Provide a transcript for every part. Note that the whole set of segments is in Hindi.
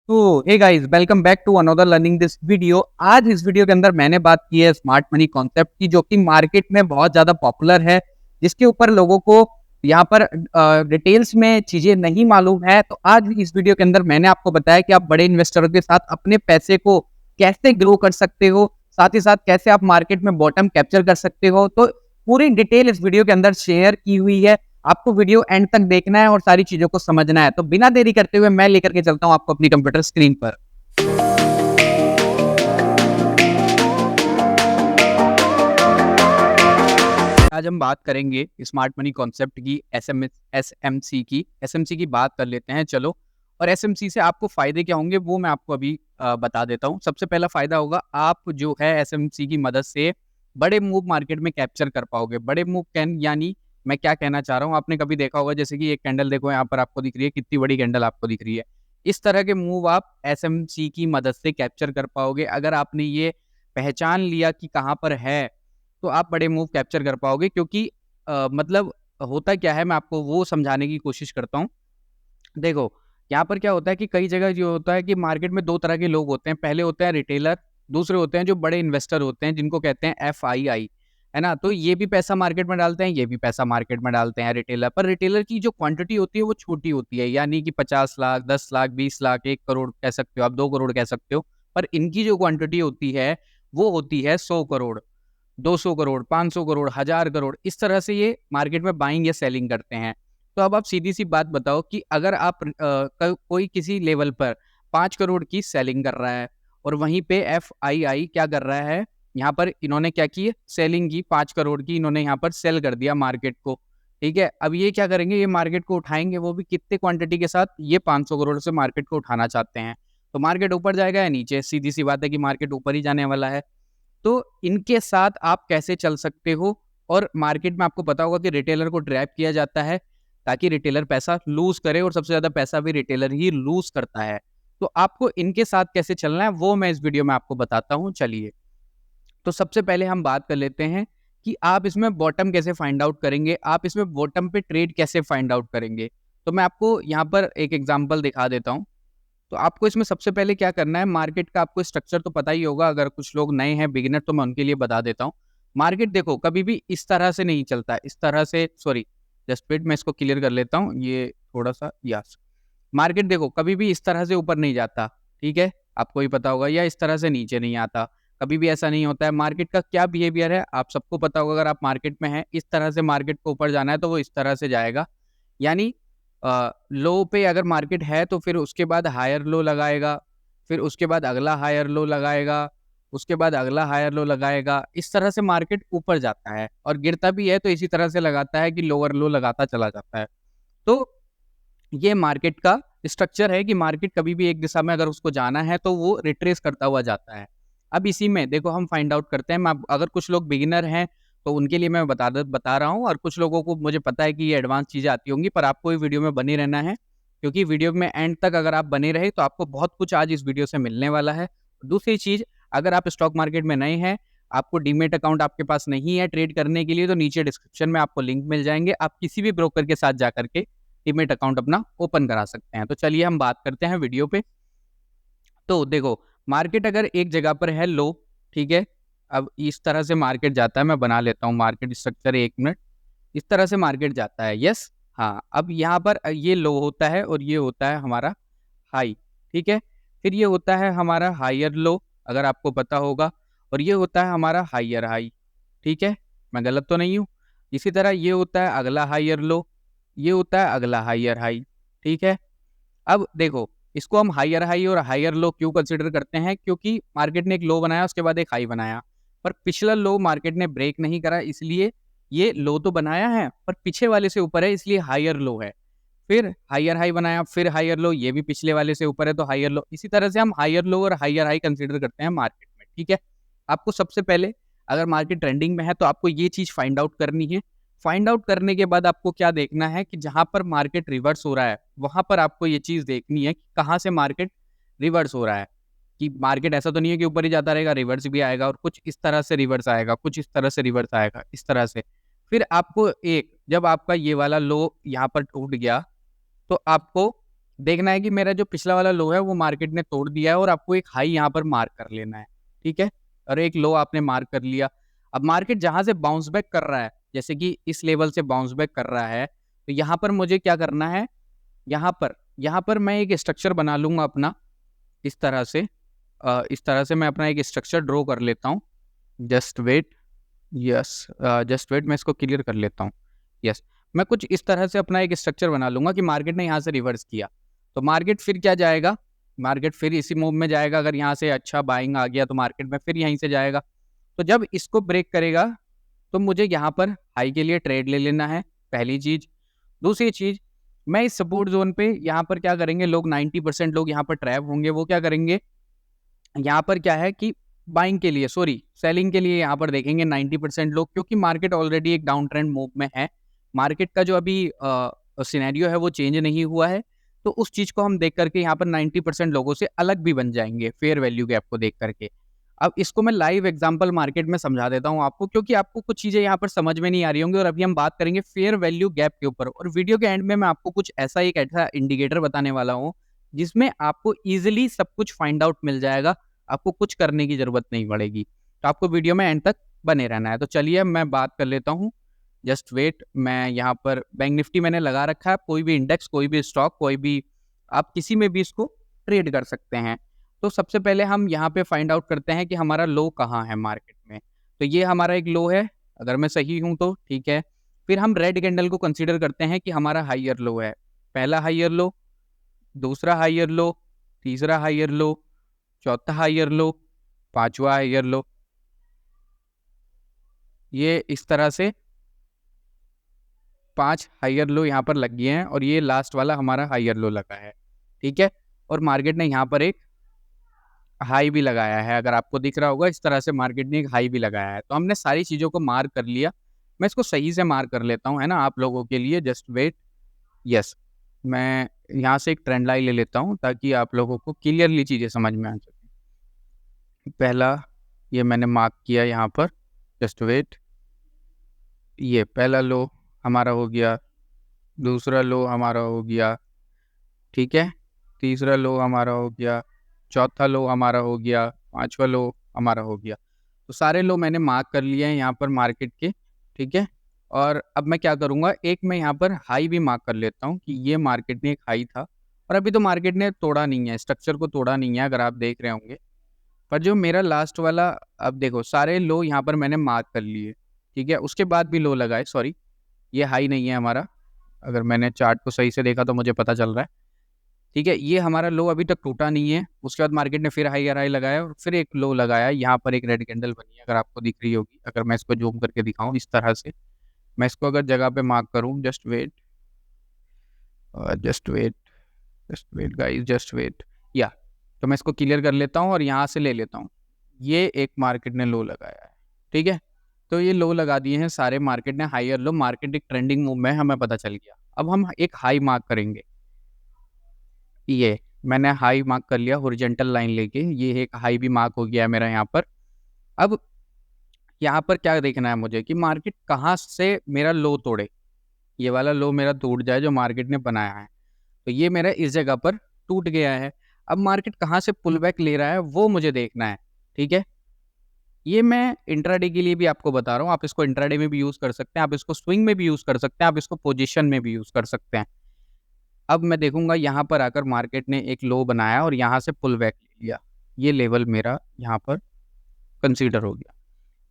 तो hey guys, welcome back to another learning this video. आज इस वीडियो के अंदर मैंने बात की है स्मार्ट मनी कॉन्सेप्ट की, जो कि मार्केट में बहुत ज़्यादा पॉपुलर है, जिसके ऊपर लोगों को यहाँ पर डिटेल्स में चीज़ें नहीं मालूम है। तो आज इस वीडियो के अंदर मैंने आपको बताया कि आप बड़े इन्वेस्टरों के साथ अपने पैसे को कैसे ग्रो कर सकते हो, साथ ही साथ कैसे आप मार्केट में बॉटम कैप्चर कर सकते हो। तो पूरी डिटेल इस वीडियो के अंदर शेयर की हुई है। आपको वीडियो एंड तक देखना है और सारी चीजों को समझना है। तो बिना देरी करते हुए मैं लेकर के चलता हूं आपको अपनी कंप्यूटर स्क्रीन पर। आज हम बात करेंगे स्मार्ट मनी कॉन्सेप्ट की, एसएमसी की बात कर लेते हैं चलो। और एसएमसी से आपको फायदे क्या होंगे वो मैं आपको अभी बता देता हूं। सबसे पहला फायदा होगा, आप जो है एसएमसी की मदद से बड़े मूव मार्केट में कैप्चर कर पाओगे। बड़े मूव कैन यानी मैं क्या कहना चाह रहा हूँ, आपने कभी देखा होगा जैसे कि एक कैंडल देखो यहाँ पर आपको दिख रही है, कितनी बड़ी कैंडल आपको दिख रही है। इस तरह के मूव आप एसएमसी की मदद से कैप्चर कर पाओगे। अगर आपने ये पहचान लिया कि कहाँ पर है, तो आप बड़े मूव कैप्चर कर पाओगे। क्योंकि मतलब होता क्या है, मैं आपको वो समझाने की कोशिश करता हूँ। देखो, यहाँ पर क्या होता है कि कई जगह जो होता है कि मार्केट में 2 तरह के लोग होते हैं। पहले होते हैं रिटेलर, दूसरे होते हैं जो बड़े इन्वेस्टर होते हैं, जिनको कहते हैं एफआईआई, है ना? तो ये भी पैसा मार्केट में डालते हैं, ये भी पैसा मार्केट में डालते हैं रिटेलर। पर रिटेलर की जो क्वांटिटी होती है वो छोटी होती है, यानी कि 50 लाख, 10 लाख, 20 लाख, 1 करोड़ कह सकते हो आप, 2 करोड़ कह सकते हो। पर इनकी जो क्वांटिटी होती है, वो होती है 100 करोड़। 200 करोड़, 500 करोड़, 1000 करोड़, इस तरह से ये मार्केट में बाइंग या सेलिंग करते हैं। तो अब आप सीधी-सी बात बताओ कि अगर आप कोई किसी लेवल पर 5 करोड़ की सेलिंग कर रहा है और वहीं पे एफआईआई क्या कर रहा है, यहाँ पर इन्होंने क्या की है, सेलिंग की 5 करोड़ की, इन्होंने यहाँ पर सेल कर दिया मार्केट को, ठीक है? अब ये क्या करेंगे, ये मार्केट को उठाएँगे, वो भी कितने क्वांटिटी के साथ, ये 500 करोड़ से मार्केट को उठाना चाहते हैं। तो मार्केट ऊपर जाएगा या नीचे? सीधी-सी बात है कि मार्केट ऊपर ही जाने वाला है। तो इनके साथ आप कैसे चल सकते हो? और मार्केट में आपको पता होगा कि रिटेलर को ट्रैप किया जाता है ताकि रिटेलर पैसा लूज़ करे, और सबसे ज़्यादा पैसा भी रिटेलर ही लूज़ करता है। तो आपको इनके साथ कैसे चलना है वो मैं इस वीडियो में आपको बताता हूँ, चलिए। तो सबसे पहले हम बात कर लेते हैं कि आप इसमें बॉटम कैसे फाइंड आउट करेंगे, आप इसमें बॉटम पे ट्रेड कैसे फाइंड आउट करेंगे। तो मैं आपको यहाँ पर एक एग्ज़ाम्पल दिखा देता हूँ। तो आपको इसमें सबसे पहले क्या करना है, मार्केट का आपको स्ट्रक्चर तो पता ही होगा। अगर कुछ लोग नए हैं, बिगिनर, तो मैं उनके लिए बता देता हूँ। मार्केट देखो कभी भी इस तरह से नहीं चलता, इस तरह से, सॉरी, जस्ट वेट, मैं इसको क्लियर कर लेता हूँ, ये थोड़ा-सा, यस। मार्केट देखो कभी भी इस तरह से ऊपर नहीं जाता, ठीक है? आपको भी पता होगा, या इस तरह से नीचे नहीं आता, कभी भी ऐसा नहीं होता है। मार्केट का क्या बिहेवियर है, आप सबको पता होगा। अगर आप मार्केट में हैं, इस तरह से मार्केट को ऊपर जाना है तो वो इस तरह से जाएगा। यानी लो पे अगर मार्केट है तो फिर उसके बाद हायर लो लगाएगा, फिर उसके बाद अगला हायर लो लगाएगा, उसके बाद अगला हायर लो लगाएगा। इस तरह से मार्केट ऊपर जाता है, और गिरता भी है तो इसी तरह से लगाता है कि लोअर लो लगाता चला जाता है। तो ये मार्केट का स्ट्रक्चर है कि मार्केट कभी भी एक दिशा में अगर उसको जाना है तो वो रिट्रेस करता हुआ जाता है। अब इसी में देखो हम फाइंड आउट करते हैं। मैं अगर कुछ लोग बिगिनर हैं तो उनके लिए मैं बता रहा हूँ, और कुछ लोगों को मुझे पता है कि ये एडवांस चीज़ें आती होंगी, पर आपको ये वीडियो में बने रहना है। क्योंकि वीडियो में एंड तक अगर आप बने रहे तो आपको बहुत कुछ आज इस वीडियो से मिलने वाला है। दूसरी चीज़, अगर आप स्टॉक मार्केट में नए हैं, आपको डीमैट अकाउंट आपके पास नहीं है ट्रेड करने के लिए, तो नीचे डिस्क्रिप्शन में आपको लिंक मिल जाएँगे। आप किसी भी ब्रोकर के साथ जाकर के डीमैट अकाउंट अपना ओपन करा सकते हैं। तो चलिए हम बात करते हैं वीडियो पे। तो देखो, मार्केट अगर एक जगह पर है लो, ठीक है? अब इस तरह से मार्केट जाता है, मैं बना लेता हूँ मार्केट स्ट्रक्चर, 1 मिनट। इस तरह से मार्केट जाता है, यस? हाँ, अब यहाँ पर ये लो होता है और ये होता है हमारा हाई, ठीक है? फिर ये होता है हमारा हायर लो, अगर आपको पता होगा, और ये होता है हमारा हायर हाई, ठीक है? मैं गलत तो नहीं हूँ? इसी तरह ये होता है अगला हायर लो, ये होता है अगला हायर हाई, ठीक है? अब देखो, इसको हम हायर हाई और हायर लो क्यों कंसीडर करते हैं? क्योंकि मार्केट ने एक लो बनाया, उसके बाद एक हाई बनाया, पर पिछला लो मार्केट ने ब्रेक नहीं करा, इसलिए ये लो तो बनाया है पर पीछे वाले से ऊपर है, इसलिए हायर लो है। फिर हायर हाई बनाया, फिर हायर लो, ये भी पिछले वाले से ऊपर है तो हायर लो। इसी तरह से हम हायर लो और हायर हाई कंसीडर करते हैं मार्केट में, ठीक है? आपको सबसे पहले, अगर मार्केट ट्रेंडिंग में है तो आपको ये चीज़ फाइंड आउट करनी है। फाइंड आउट करने के बाद आपको क्या देखना है कि जहाँ पर मार्केट रिवर्स हो रहा है, वहाँ पर आपको ये चीज़ देखनी है कि कहाँ से मार्केट रिवर्स हो रहा है। कि मार्केट ऐसा तो नहीं है कि ऊपर ही जाता रहेगा, रिवर्स भी आएगा, और कुछ इस तरह से रिवर्स आएगा, कुछ इस तरह से रिवर्स आएगा, इस तरह से। फिर आपको जब आपका ये वाला लो यहाँ पर टूट गया, तो आपको देखना है कि मेरा जो पिछला वाला लो है वो मार्केट ने तोड़ दिया है और आपको एक हाई यहाँ पर मार्क कर लेना है, ठीक है? और एक लो आपने मार्क कर लिया। अब मार्केट जहाँ से बाउंस बैक कर रहा है, जैसे कि इस लेवल से बाउंस बैक कर रहा है, तो यहाँ पर मुझे क्या करना है, यहाँ पर मैं एक स्ट्रक्चर बना लूँगा अपना, इस तरह से। इस तरह से मैं अपना एक स्ट्रक्चर ड्रॉ कर लेता हूँ। Just wait, yes, just wait, मैं इसको क्लियर कर लेता हूँ। यस, मैं कुछ इस तरह से अपना एक स्ट्रक्चर बना लूँगा कि मार्केट ने यहाँ से रिवर्स किया, तो मार्केट फिर क्या जाएगा, मार्केट फिर इसी मूव में जाएगा। अगर यहाँ से अच्छा बाइंग आ गया तो मार्केट में फिर यहीं से जाएगा। तो जब इसको ब्रेक करेगा तो मुझे यहाँ पर हाई के लिए ट्रेड ले लेना है, पहली चीज़। दूसरी चीज़, मैं इस सपोर्ट ज़ोन पे यहाँ पर क्या करेंगे, लोग 90% लोग यहाँ पर ट्रैप होंगे, वो क्या करेंगे, यहाँ पर क्या है कि बाइंग के लिए, सॉरी, सेलिंग के लिए यहाँ पर देखेंगे 90% लोग, क्योंकि मार्केट ऑलरेडी एक डाउन ट्रेंड मूव में है। मार्केट का जो अभी सिनेरियो है वो चेंज नहीं हुआ है, तो उस चीज़ को हम देख करके यहाँ पर 90% लोगों से अलग भी बन जाएंगे फेयर वैल्यू गैप को देख करके। अब इसको मैं लाइव एग्जांपल मार्केट में समझा देता हूँ आपको, क्योंकि आपको कुछ चीज़ें यहाँ पर समझ में नहीं आ रही होंगी। और अभी हम बात करेंगे फेयर वैल्यू गैप के ऊपर, और वीडियो के एंड में मैं आपको कुछ ऐसा इंडिकेटर बताने वाला हूँ जिसमें आपको ईजिली सब कुछ फाइंड आउट मिल जाएगा, आपको कुछ करने की ज़रूरत नहीं पड़ेगी। तो आपको वीडियो में एंड तक बने रहना है। तो चलिए मैं बात कर लेता हूँ। जस्ट वेट, मैं यहाँ पर बैंक निफ्टी मैंने लगा रखा है, कोई भी इंडेक्स, कोई भी स्टॉक, कोई भी, आप किसी में भी इसको ट्रेड कर सकते हैं। तो सबसे पहले हम यहाँ पे फाइंड आउट करते हैं कि हमारा लो कहाँ है मार्केट में। तो ये हमारा एक लो है, अगर मैं सही हूँ तो ठीक है। फिर हम रेड कैंडल को कंसीडर करते हैं कि हमारा हाइयर लो है। पहला हाइयर लो, दूसरा हाइयर लो, तीसरा हाइयर लो, चौथा हाइयर लो, पांचवा हाइयर लो। ये इस तरह से 5 हाइयर लो यहाँ पर लग गए हैं, और ये लास्ट वाला हमारा हाइयर लो लगा है, ठीक है। और मार्केट ने यहाँ पर एक हाई भी लगाया है, अगर आपको दिख रहा होगा, इस तरह से मार्केट ने एक हाई भी लगाया है। तो हमने सारी चीज़ों को मार्क कर लिया। मैं इसको सही से मार्क कर लेता हूँ, है ना, आप लोगों के लिए। जस्ट वेट, यस, मैं यहाँ से एक ट्रेंड लाइन ले लेता हूँ ताकि आप लोगों को क्लियरली चीज़ें समझ में आ सके। पहला ये मैंने मार्क किया यहाँ पर, जस्ट वेट, ये पहला लो हमारा हो गया, दूसरा लो हमारा हो गया, ठीक है, तीसरा लो हमारा हो गया, चौथा लो हमारा हो गया, पांचवा लो हमारा हो गया। तो सारे लो मैंने मार्क कर लिए हैं यहाँ पर मार्केट के, ठीक है। और अब मैं क्या करूँगा, एक मैं यहाँ पर हाई भी मार्क कर लेता हूँ कि ये मार्केट में एक हाई था, और अभी तो मार्केट ने तोड़ा नहीं है, स्ट्रक्चर को तोड़ा नहीं है, अगर आप देख रहे होंगे। पर जो मेरा लास्ट वाला, अब देखो सारे लो यहाँ पर मैंने मार्क कर लिए, ठीक है, उसके बाद भी लो लगाए, सॉरी, ये हाई नहीं है हमारा, अगर मैंने चार्ट को सही से देखा तो मुझे पता चल रहा है, ठीक है। ये हमारा लो अभी तक टूटा नहीं है, उसके बाद मार्केट ने फिर हाई हाई लगाया और फिर एक लो लगाया, यहाँ पर एक रेड कैंडल बनी है, अगर आपको दिख रही होगी, अगर मैं इसको जूम करके दिखाऊं इस तरह से, मैं इसको अगर जगह पे मार्क करूं, just wait, just wait, just wait guys, just wait, yeah, तो मैं इसको क्लियर कर लेता हूँ और यहाँ से ले लेता हूँ। ये एक मार्केट ने लो लगाया है, ठीक है। तो ये लो लगा दिए हैं सारे मार्केट ने, हाइयर लो, मार्केट एक ट्रेंडिंग मूव में है, हमें पता चल गया। अब हम एक हाई मार्क करेंगे, ये मैंने हाई मार्क कर लिया हॉरिजॉन्टल लाइन लेके, ये एक हाई भी मार्क हो गया है मेरा यहाँ पर। अब यहाँ पर क्या देखना है मुझे कि मार्केट कहाँ से मेरा लो तोड़े, ये वाला लो मेरा टूट जाए जो मार्केट ने बनाया है। तो ये मेरा इस जगह पर टूट गया है। अब मार्केट कहाँ से पुल बैक ले रहा है वो मुझे देखना है, ठीक है। ये मैं इंट्राडे के लिए भी आपको बता रहा हूँ, आप इसको इंट्राडे में भी यूज़ कर सकते हैं, आप इसको स्विंग में भी यूज़ कर सकते हैं, आप इसको पोजीशन में भी यूज़ कर सकते हैं। अब मैं देखूंगा यहाँ पर आकर मार्केट ने एक लो बनाया और यहाँ से पुल बैक ले लिया, ये लेवल मेरा यहाँ पर कंसीडर हो गया।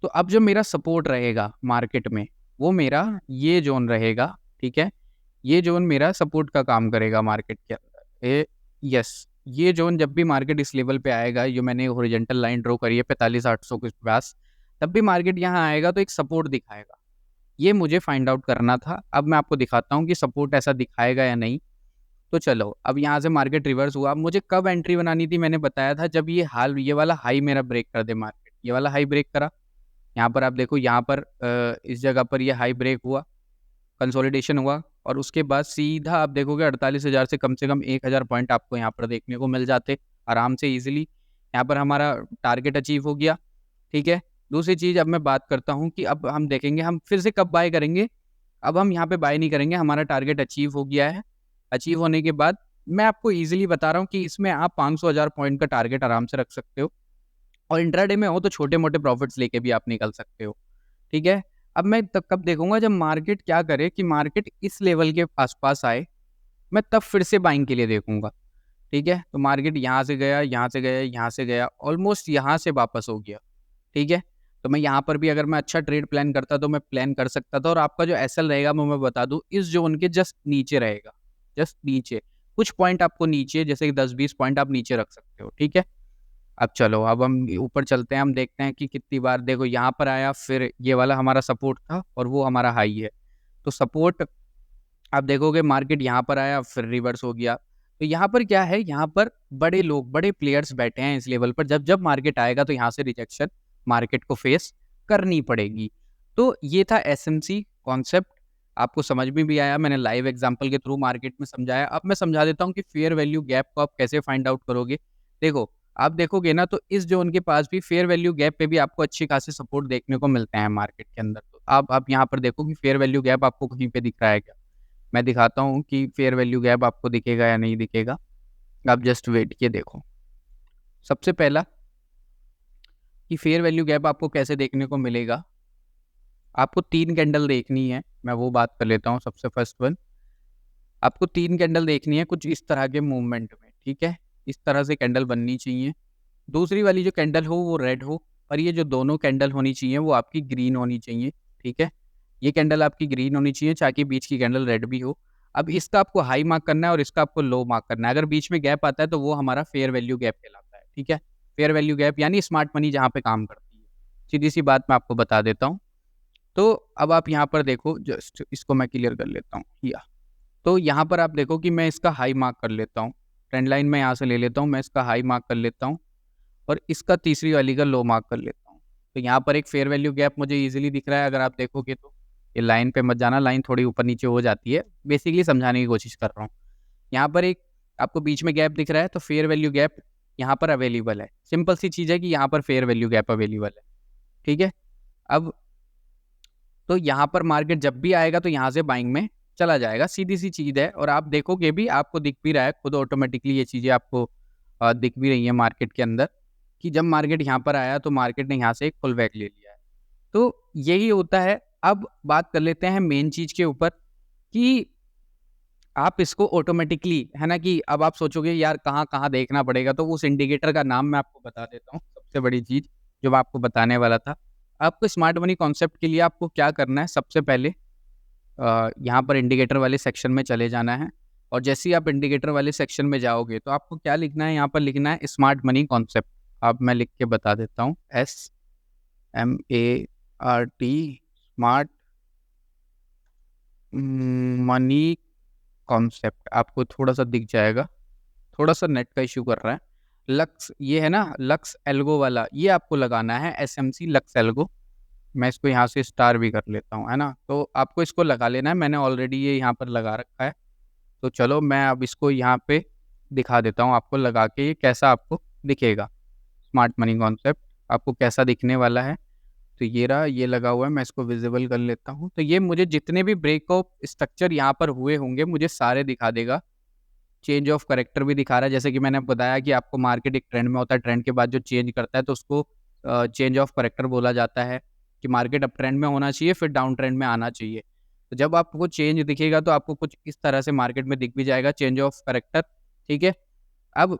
तो अब जो मेरा सपोर्ट रहेगा मार्केट में वो मेरा ये जोन रहेगा, ठीक है। ये जोन मेरा सपोर्ट का काम करेगा मार्केट के अंदर। यस, ये जोन जब भी मार्केट इस लेवल पे आएगा, जो मैंने हॉरिजॉन्टल लाइन ड्रॉ करी है 45,800 के पास, तब भी मार्केट यहाँ आएगा तो एक सपोर्ट दिखाएगा। ये मुझे फाइंड आउट करना था। अब मैं आपको दिखाता हूँ कि सपोर्ट ऐसा दिखाएगा या नहीं। तो चलो, अब यहाँ से मार्केट रिवर्स हुआ। अब मुझे कब एंट्री बनानी थी, मैंने बताया था जब ये वाला हाई मेरा ब्रेक कर दे मार्केट, ये वाला हाई ब्रेक करा, यहाँ पर आप देखो, यहाँ पर इस जगह पर ये हाई ब्रेक हुआ, कंसोलिडेशन हुआ, और उसके बाद सीधा आप देखोगे 48,000 से कम 1,000 पॉइंट आपको यहाँ पर देखने को मिल जाते आराम से इजीली। यहाँ पर हमारा टारगेट अचीव हो गया, ठीक है। दूसरी चीज़ अब मैं बात करता हूँ कि अब हम देखेंगे हम फिर से कब बाय करेंगे। अब हम यहाँ पे बाय नहीं करेंगे, हमारा टारगेट अचीव हो गया है। अचीव होने के बाद मैं आपको ईज़िली बता रहा हूँ कि इसमें आप 500,000 पॉइंट का टारगेट आराम से रख सकते हो और इंट्राडे में हो तो छोटे-मोटे प्रॉफ़िट्स लेके भी आप निकल सकते हो, ठीक है? अब मैं तब कब देखूँगा जब मार्केट क्या करे कि मार्केट इस लेवल के आस-पास आए, मैं तब फिर से बाइंग के लिए देखूँगा, ठीक है? तो मार्केट यहाँ से गया, यहाँ से गया, यहाँ से गया, ऑलमोस्ट यहाँ से वापस हो गया, ठीक है? तो मैं यहाँ पर भी अगर मैं अच्छा ट्रेड प्लान करता तो मैं प्लान कर सकता था और आपका जो एसएल रहेगा वो मैं बता दूँ इस ज़ोन के जस्ट नीचे रहेगा, जस्ट नीचे। कुछ पॉइंट आपको नीचे जैसे कि 10-20 पॉइंट आप नीचे रख सकते हो, ठीक है? अब चलो अब हम ऊपर चलते हैं, हम देखते हैं कि कितनी बार देखो यहाँ पर आया फिर ये वाला हमारा सपोर्ट था और वो हमारा हाई है। तो सपोर्ट आप देखोगे मार्केट यहाँ पर आया फिर रिवर्स हो गया। तो यहाँ पर क्या है, यहाँ पर बड़े लोग, बड़े प्लेयर्स बैठे हैं इस लेवल पर, जब मार्केट आएगा तो यहाँ से रिजेक्शन मार्केट को फेस करनी पड़ेगी। तो ये था एसएमसी कॉन्सेप्ट, आपको समझ में भी आया, मैंने लाइव एग्जांपल के थ्रू मार्केट में समझाया। अब मैं समझा देता हूँ कि फेयर वैल्यू गैप को आप कैसे फाइंड आउट करोगे। देखो, आप देखोगे ना तो इस ज़ोन के पास भी फेयर वैल्यू गैप पे भी आपको अच्छे खासे सपोर्ट देखने को मिलते हैं मार्केट के अंदर। तो आप यहाँ पर देखो कि फेयर वैल्यू गैप आपको कहीं पे दिख रहा है क्या? मैं दिखाता हूँ कि फेयर वैल्यू गैप आपको दिखेगा या नहीं दिखेगा। आप जस्ट वेट किए देखो। सबसे पहला कि फेयर वैल्यू गैप आपको कैसे देखने को मिलेगा, आपको 3 कैंडल देखनी है, मैं वो बात कर लेता हूँ सबसे फर्स्ट वन। आपको 3 कैंडल देखनी है कुछ इस तरह के मूवमेंट में, ठीक है? इस तरह से कैंडल बननी चाहिए। दूसरी वाली जो कैंडल हो वो रेड हो और ये जो दोनों कैंडल होनी चाहिए वो आपकी ग्रीन होनी चाहिए, ठीक है? ये कैंडल आपकी ग्रीन होनी चाहिए ताकि बीच की कैंडल रेड भी हो। अब इसका आपको हाई मार्क करना है और इसका आपको लो मार्क करना है। अगर बीच में गैप आता है तो वो हमारा फेयर वैल्यू गैप कहलाता है, ठीक है? फेयर वैल्यू गैप यानी स्मार्ट मनी जहाँ पे काम करती है। सीधी-सी बात मैं आपको बता देता हूँ। तो अब आप यहाँ पर देखो, जस्ट इसको मैं क्लियर कर लेता हूँ तो यहाँ पर आप देखो कि मैं इसका हाई मार्क कर लेता हूँ। ट्रेंड लाइन मैं यहाँ से ले लेता हूँ, मैं इसका हाई मार्क कर लेता हूँ और इसका तीसरी वाली का लो मार्क कर लेता हूँ। तो यहाँ पर एक फेयर वैल्यू गैप मुझे ईज़िली दिख रहा है अगर आप देखोगे तो। ये लाइन पे मत जाना, लाइन थोड़ी ऊपर-नीचे हो जाती है। बेसिकली समझाने की कोशिश कर रहा हूँ। यहाँ पर एक आपको बीच में गैप दिख रहा है तो फेयर वैल्यू गैप यहाँ पर अवेलेबल है। सिंपल सी चीज़ है कि यहाँ पर फेयर वैल्यू गैप अवेलेबल है, ठीक है? अब तो यहाँ पर मार्केट जब भी आएगा तो यहाँ से बाइंग में चला जाएगा, सीधी-सी चीज़ है और आप देखोगे भी, आपको दिख भी रहा है खुद ऑटोमेटिकली ये चीज़ें आपको दिख भी रही हैं मार्केट के अंदर कि जब मार्केट यहाँ पर आया तो मार्केट ने यहाँ से एक पुल बैक ले लिया है। तो यही होता है। अब बात कर लेते हैं मेन चीज़ के ऊपर कि आप इसको ऑटोमेटिकली, है ना, कि अब आप सोचोगे यार कहाँ-कहाँ देखना पड़ेगा, तो उस इंडिकेटर का नाम मैं आपको बता देता हूँ, सबसे बड़ी चीज़ जो मैं आपको बताने वाला था। आपको स्मार्ट मनी कॉन्सेप्ट के लिए आपको क्या करना है, सबसे पहले यहाँ पर इंडिकेटर वाले सेक्शन में चले जाना है और जैसे ही आप इंडिकेटर वाले सेक्शन में जाओगे तो आपको क्या लिखना है, यहाँ पर लिखना है स्मार्ट मनी कॉन्सेप्ट। अब मैं लिख के बता देता हूँ, SMART स्मार्ट मनी कॉन्सेप्ट आपको थोड़ा-सा दिख जाएगा। थोड़ा-सा नेट का इश्यू कर रहा है। लक्स ये है ना, लक्स एल्गो वाला, ये आपको लगाना है एसएमसी लक्स एल्गो। मैं इसको यहाँ से स्टार भी कर लेता हूँ, है ना? तो आपको इसको लगा लेना है, मैंने ऑलरेडी ये यहाँ पर लगा रखा है। तो चलो मैं अब इसको यहाँ पे दिखा देता हूँ आपको लगा के ये कैसा आपको दिखेगा। स्मार्ट मनी कॉन्सेप्ट आपको कैसा दिखने वाला है। तो ये रहा, ये लगा हुआ है, मैं इसको विज़िबल कर लेता हूँ। तो ये मुझे जितने भी ब्रेकआउट स्ट्रक्चर यहाँ पर हुए होंगे, मुझे सारे दिखा देगा। चेंज ऑफ करैक्टर भी दिखा रहा है, जैसे कि मैंने बताया कि आपको मार्केट एक ट्रेंड में होता है, ट्रेंड के बाद जो चेंज करता है तो उसको चेंज ऑफ करैक्टर बोला जाता है कि मार्केट अप ट्रेंड में होना चाहिए, फिर डाउन ट्रेंड में आना चाहिए। तो जब आपको चेंज दिखेगा तो आपको कुछ इस तरह से मार्केट में दिख भी जाएगा चेंज ऑफ करैक्टर, ठीक है? अब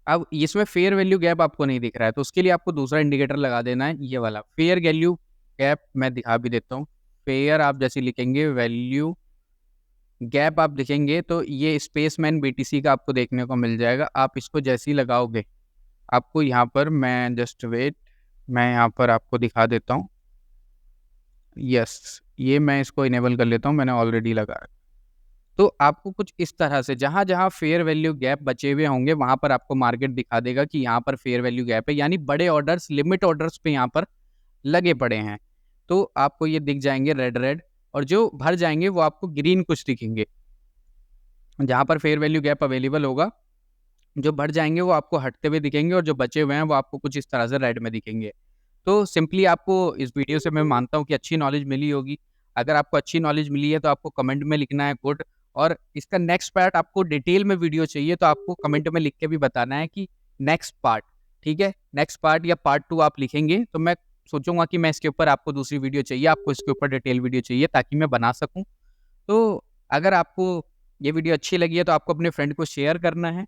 अब इसमें फेयर वैल्यू गैप आपको नहीं दिख रहा है, तो उसके लिए आपको दूसरा इंडिकेटर लगा देना है, ये वाला। फेयर वैल्यू गैप मैं दिखा भी देता हूँ। फेयर आप जैसे लिखेंगे, वैल्यू गैप आप लिखेंगे तो ये स्पेसमैन बीटीसी का आपको देखने को मिल जाएगा। आप इसको जैसे ही लगाओगे, आपको यहाँ पर मैं जस्ट वेट, मैं यहाँ पर आपको दिखा देता हूँ। यस, ये मैं इसको इनेबल कर लेता हूँ, मैंने ऑलरेडी लगाया। तो आपको कुछ इस तरह से जहाँ-जहाँ फेयर वैल्यू गैप बचे हुए होंगे, वहाँ पर आपको मार्केट दिखा देगा कि यहाँ पर फेयर वैल्यू गैप है, यानी बड़े ऑर्डर्स, लिमिट ऑर्डर्स पे यहाँ पर लगे पड़े हैं। तो आपको ये दिख जाएँगे रेड-रेड और जो भर जाएँगे वो आपको ग्रीन कुछ दिखेंगे। जहाँ पर फेयर वैल्यू गैप अवेलेबल होगा, जो बढ़ जाएँगे वो आपको हटते हुए दिखेंगे और जो बचे हुए हैं वो आपको कुछ इस तरह से रेड में दिखेंगे। तो सिंपली आपको इस वीडियो से मैं मानता हूँ कि अच्छी नॉलेज मिली होगी। अगर आपको अच्छी नॉलेज मिली है तो आपको कमेंट में लिखना है गुड और इसका नेक्स्ट पार्ट आपको डिटेल में वीडियो चाहिए तो आपको कमेंट में लिख के भी बताना है कि नेक्स्ट पार्ट, ठीक है? नेक्स्ट पार्ट या पार्ट 2 आप लिखेंगे तो मैं सोचूंगा कि मैं इसके ऊपर आपको दूसरी वीडियो चाहिए, आपको इसके ऊपर डिटेल वीडियो चाहिए ताकि मैं बना सकूं। तो अगर आपको ये वीडियो अच्छी लगी है तो आपको अपने फ्रेंड को शेयर करना है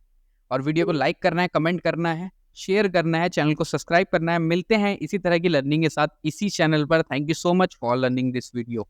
और वीडियो को लाइक करना है, कमेंट करना है, शेयर करना है, चैनल को सब्सक्राइब करना है। मिलते हैं इसी तरह की लर्निंग के साथ इसी चैनल पर। Thank you so much for learning this video.